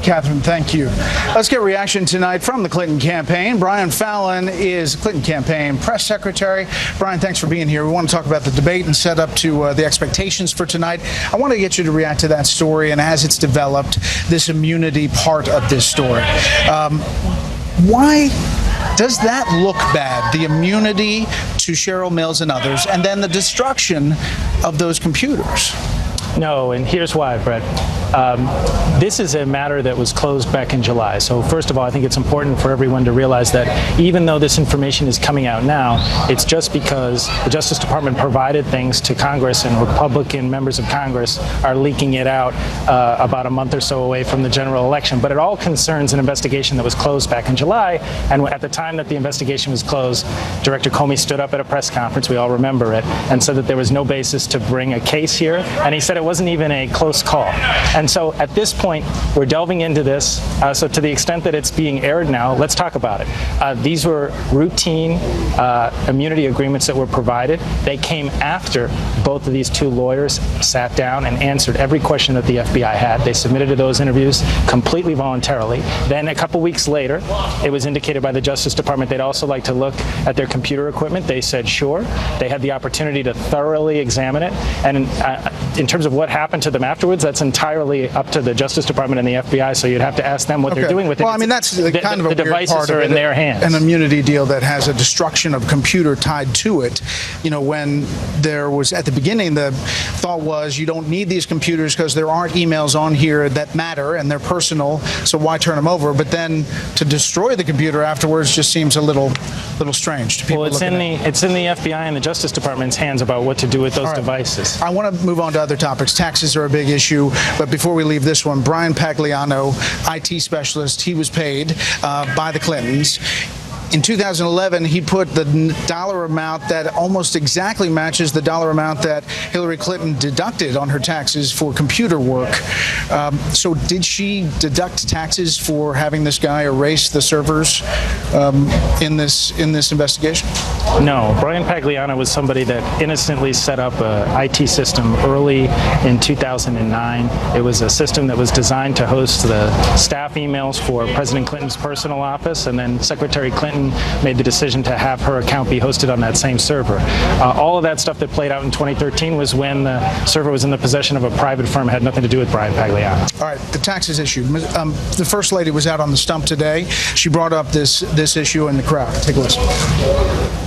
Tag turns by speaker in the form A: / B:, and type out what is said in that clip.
A: Catherine, thank you. Let's get reaction tonight from the Clinton campaign. Brian Fallon is Clinton campaign press secretary. Brian, thanks for being here. We want to talk about the debate and set up to the expectations for tonight. I want to get you to react to that story and as it's developed, this immunity part of this story. Why does that look bad, the immunity to Cheryl Mills and others, and then the destruction of those computers?
B: No, and here's why, Brett. This is a matter that was closed back in July. So first of all, I think it's important for everyone to realize that even though this information is coming out now, it's just because the Justice Department provided things to Congress and Republican members of Congress are leaking it out about a month or so away from the general election. But it all concerns an investigation that was closed back in July. And at the time that the investigation was closed, Director Comey stood up at a press conference, we all remember it, and said that there was no basis to bring a case here. And he said it wasn't even a close call. And so at this point, we're delving into this. So to the extent that it's being aired now, let's talk about it. These were routine immunity agreements that were provided. They came after both of these two lawyers sat down and answered every question that the FBI had. They submitted to those interviews completely voluntarily. Then a couple weeks later, it was indicated by the Justice Department they'd also like to look at their computer equipment. They said sure. They had the opportunity to thoroughly examine it. And in terms of what happened to them afterwards, that's entirely up to the Justice Department and the FBI, so you'd have to ask them what they're doing with it.
A: Well, I mean, that's kind of a
B: the devices
A: weird part
B: are
A: of it,
B: in their hands.
A: An immunity deal that has a destruction of computer tied to it. You know, when there was, at the beginning, the thought was you don't need these computers because there aren't emails on here that matter and they're personal, so why turn them over? But then to destroy the computer afterwards just seems a little strange to people.
B: Well, it's in the FBI and the Justice Department's hands about what to do with those devices.
A: I want to move on to other topics. Taxes are a big issue, but before we leave this one, Brian Pagliano, IT specialist, he was paid by the Clintons. In 2011, he put the dollar amount that almost exactly matches the dollar amount that Hillary Clinton deducted on her taxes for computer work. So did she deduct taxes for having this guy erase the servers in this investigation?
B: No. Brian Pagliano was somebody that innocently set up an IT system early in 2009. It was a system that was designed to host the staff emails for President Clinton's personal office, and then Secretary Clinton made the decision to have her account be hosted on that same server. All of that stuff that played out in 2013 was when the server was in the possession of a private firm. It had nothing to do with Brian Pagliano.
A: All right, the taxes issue. The First Lady was out on the stump today. She brought up this issue in the crowd. Take a listen.